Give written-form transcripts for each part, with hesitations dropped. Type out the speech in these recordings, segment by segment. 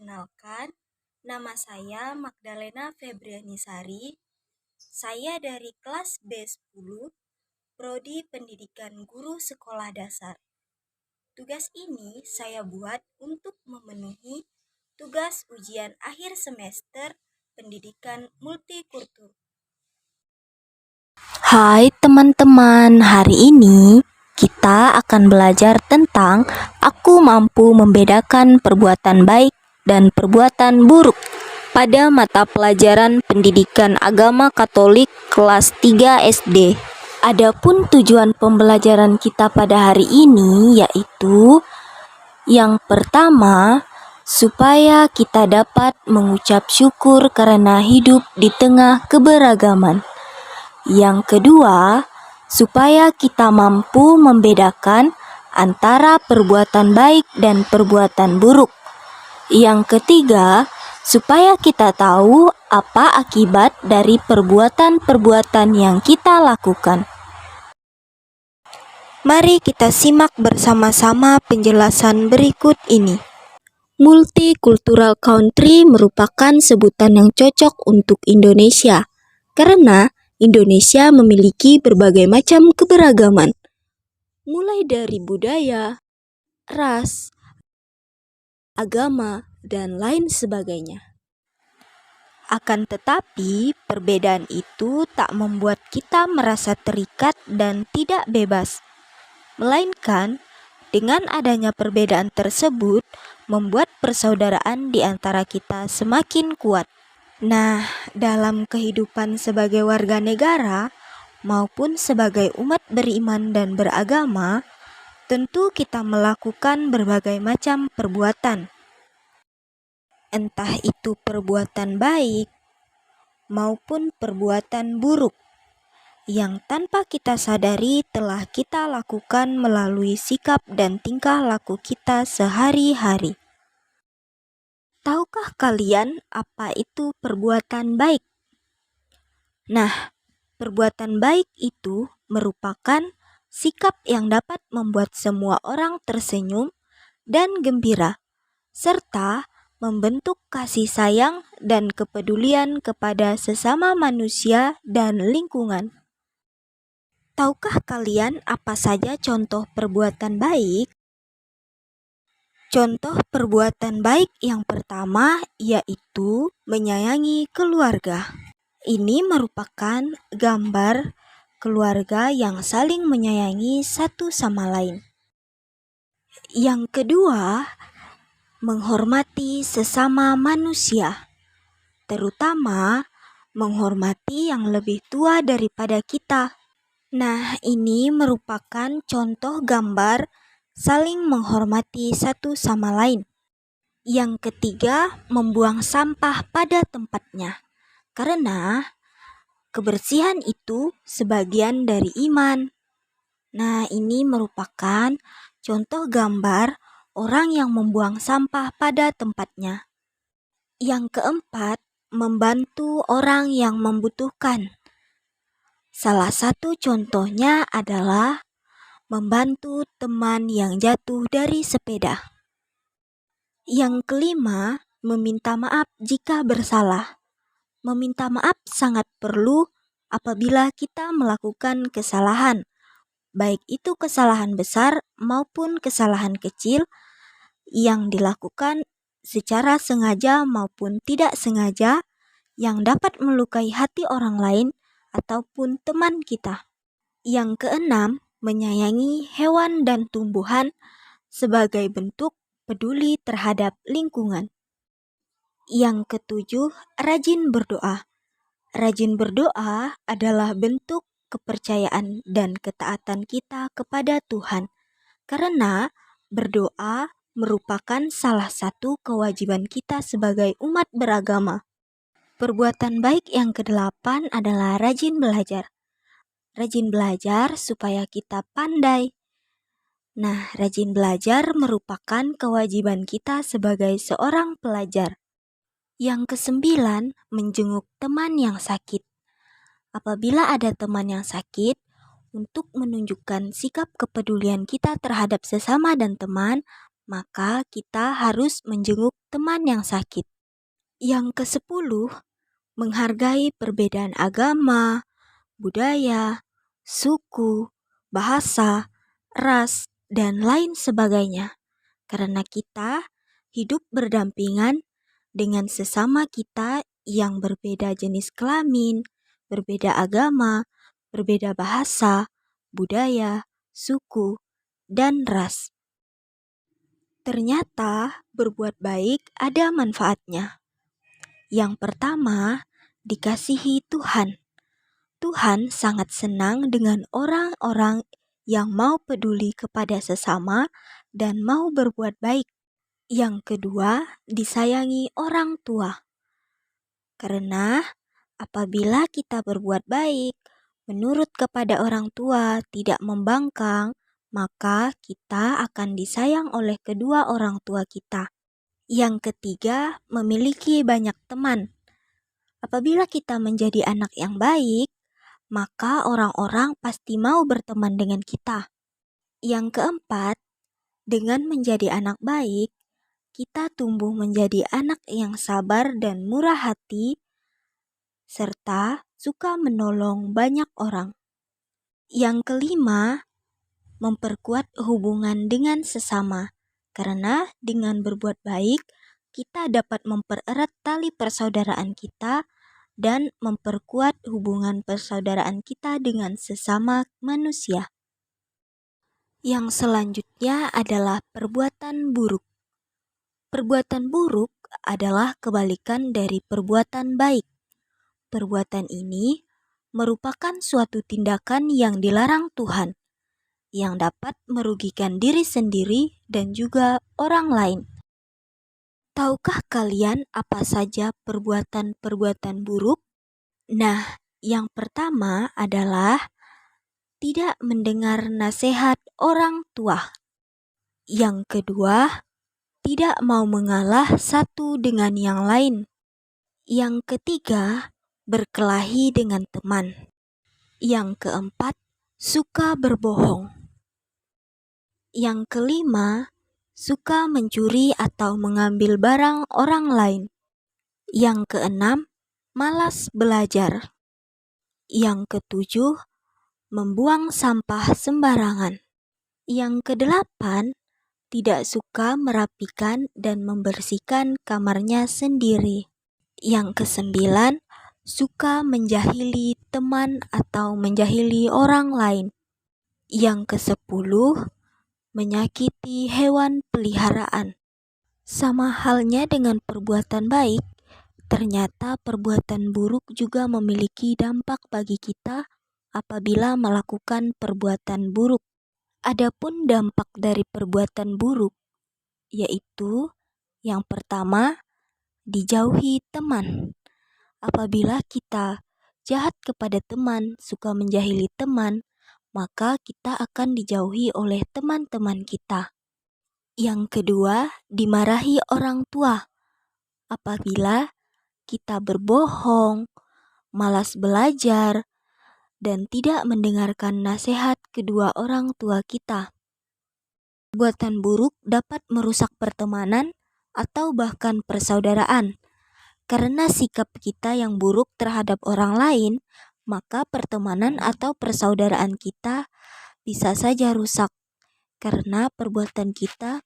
Perkenalkan, nama saya Magdalena Febrianisari. Saya dari kelas B10, Prodi Pendidikan Guru Sekolah Dasar. Tugas ini saya buat untuk memenuhi tugas ujian akhir semester Pendidikan Multikultur. Hai teman-teman, hari ini kita akan belajar tentang aku mampu membedakan perbuatan baik dan perbuatan buruk pada mata pelajaran Pendidikan Agama Katolik kelas 3 SD. Adapun tujuan pembelajaran kita pada hari ini yaitu yang pertama, supaya kita dapat mengucap syukur karena hidup di tengah keberagaman. Yang kedua, supaya kita mampu membedakan antara perbuatan baik dan perbuatan buruk. Yang ketiga, supaya kita tahu apa akibat dari perbuatan-perbuatan yang kita lakukan. Mari kita simak bersama-sama penjelasan berikut ini. Multicultural country merupakan sebutan yang cocok untuk Indonesia, karena Indonesia memiliki berbagai macam keberagaman, mulai dari budaya, ras, agama, dan lain sebagainya. Akan tetapi, perbedaan itu tak membuat kita merasa terikat dan tidak bebas, melainkan dengan adanya perbedaan tersebut membuat persaudaraan di antara kita semakin kuat. Nah, dalam kehidupan sebagai warga negara maupun sebagai umat beriman dan beragama, tentu kita melakukan berbagai macam perbuatan. Entah itu perbuatan baik maupun perbuatan buruk yang tanpa kita sadari telah kita lakukan melalui sikap dan tingkah laku kita sehari-hari. Tahukah kalian apa itu perbuatan baik? Nah, perbuatan baik itu merupakan sikap yang dapat membuat semua orang tersenyum dan gembira, serta membentuk kasih sayang dan kepedulian kepada sesama manusia dan lingkungan. Tahukah kalian apa saja contoh perbuatan baik? Contoh perbuatan baik yang pertama yaitu menyayangi keluarga. Ini merupakan gambar keluarga yang saling menyayangi satu sama lain. Yang kedua, menghormati sesama manusia, terutama menghormati yang lebih tua daripada kita. Nah, ini merupakan contoh gambar saling menghormati satu sama lain. Yang ketiga, membuang sampah pada tempatnya. Karena kebersihan itu sebagian dari iman. Nah, ini merupakan contoh gambar orang yang membuang sampah pada tempatnya. Yang keempat, membantu orang yang membutuhkan. Salah satu contohnya adalah membantu teman yang jatuh dari sepeda. Yang kelima, meminta maaf jika bersalah. Meminta maaf sangat perlu apabila kita melakukan kesalahan, baik itu kesalahan besar maupun kesalahan kecil yang dilakukan secara sengaja maupun tidak sengaja yang dapat melukai hati orang lain ataupun teman kita. Yang keenam, menyayangi hewan dan tumbuhan sebagai bentuk peduli terhadap lingkungan. Yang ketujuh, rajin berdoa. Rajin berdoa adalah bentuk kepercayaan dan ketaatan kita kepada Tuhan, karena berdoa merupakan salah satu kewajiban kita sebagai umat beragama. Perbuatan baik yang kedelapan adalah rajin belajar. Rajin belajar supaya kita pandai. Nah, rajin belajar merupakan kewajiban kita sebagai seorang pelajar. Yang kesembilan, menjenguk teman yang sakit. Apabila ada teman yang sakit, untuk menunjukkan sikap kepedulian kita terhadap sesama dan teman, maka kita harus menjenguk teman yang sakit. Yang ke-10, menghargai perbedaan agama, budaya, suku, bahasa, ras, dan lain sebagainya. Karena kita hidup berdampingan dengan sesama kita yang berbeda jenis kelamin, berbeda agama, berbeda bahasa, budaya, suku, dan ras. Ternyata berbuat baik ada manfaatnya. Yang pertama, dikasihi Tuhan. Tuhan sangat senang dengan orang-orang yang mau peduli kepada sesama dan mau berbuat baik. Yang kedua, disayangi orang tua. Karena apabila kita berbuat baik, menurut kepada orang tua, tidak membangkang, maka kita akan disayang oleh kedua orang tua kita. Yang ketiga, memiliki banyak teman. Apabila kita menjadi anak yang baik, maka orang-orang pasti mau berteman dengan kita. Yang keempat, dengan menjadi anak baik, kita tumbuh menjadi anak yang sabar dan murah hati, serta suka menolong banyak orang. Yang kelima, memperkuat hubungan dengan sesama. Karena dengan berbuat baik, kita dapat mempererat tali persaudaraan kita dan memperkuat hubungan persaudaraan kita dengan sesama manusia. Yang selanjutnya adalah perbuatan buruk. Perbuatan buruk adalah kebalikan dari perbuatan baik. Perbuatan ini merupakan suatu tindakan yang dilarang Tuhan, yang dapat merugikan diri sendiri dan juga orang lain. Tahukah kalian apa saja perbuatan-perbuatan buruk? Nah, yang pertama adalah tidak mendengar nasihat orang tua. Yang kedua, tidak mau mengalah satu dengan yang lain. Yang ketiga, berkelahi dengan teman. Yang keempat, suka berbohong. Yang kelima, suka mencuri atau mengambil barang orang lain. Yang keenam, malas belajar. Yang ketujuh, membuang sampah sembarangan. Yang kedelapan, tidak suka merapikan dan membersihkan kamarnya sendiri. Yang kesembilan, suka menjahili teman atau menjahili orang lain. Yang kesepuluh, menyakiti hewan peliharaan. Sama halnya dengan perbuatan baik, ternyata perbuatan buruk juga memiliki dampak bagi kita apabila melakukan perbuatan buruk. Adapun dampak dari perbuatan buruk, yaitu yang pertama, dijauhi teman. Apabila kita jahat kepada teman, suka menjahili teman, maka kita akan dijauhi oleh teman-teman kita. Yang kedua, dimarahi orang tua. Apabila kita berbohong, malas belajar, dan tidak mendengarkan nasihat kedua orang tua kita. Perbuatan buruk dapat merusak pertemanan atau bahkan persaudaraan. Karena sikap kita yang buruk terhadap orang lain, maka pertemanan atau persaudaraan kita bisa saja rusak. Karena perbuatan kita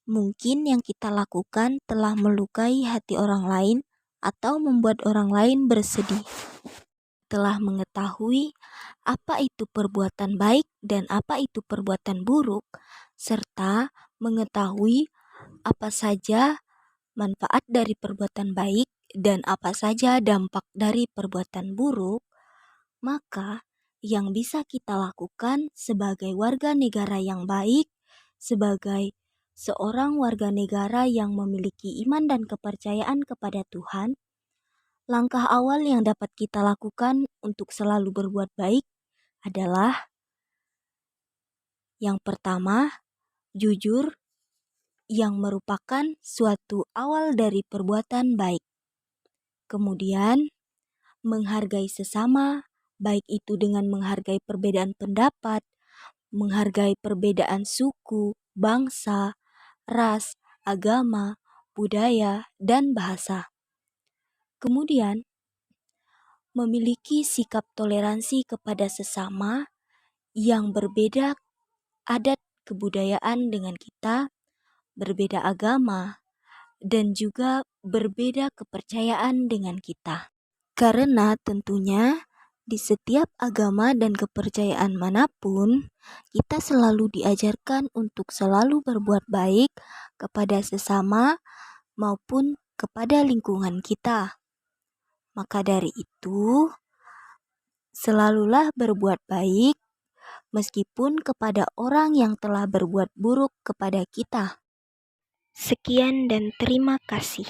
mungkin yang kita lakukan telah melukai hati orang lain atau membuat orang lain bersedih. Telah mengetahui apa itu perbuatan baik dan apa itu perbuatan buruk, serta mengetahui apa saja manfaat dari perbuatan baik dan apa saja dampak dari perbuatan buruk, maka yang bisa kita lakukan sebagai warga negara yang baik, sebagai seorang warga negara yang memiliki iman dan kepercayaan kepada Tuhan, langkah awal yang dapat kita lakukan untuk selalu berbuat baik adalah yang pertama, jujur, yang merupakan suatu awal dari perbuatan baik. Kemudian, menghargai sesama, baik itu dengan menghargai perbedaan pendapat, menghargai perbedaan suku, bangsa, ras, agama, budaya, dan bahasa. Kemudian, memiliki sikap toleransi kepada sesama yang berbeda adat kebudayaan dengan kita, berbeda agama, dan juga berbeda kepercayaan dengan kita. Karena tentunya di setiap agama dan kepercayaan manapun, kita selalu diajarkan untuk selalu berbuat baik kepada sesama maupun kepada lingkungan kita. Maka dari itu, selalulah berbuat baik meskipun kepada orang yang telah berbuat buruk kepada kita. Sekian dan terima kasih.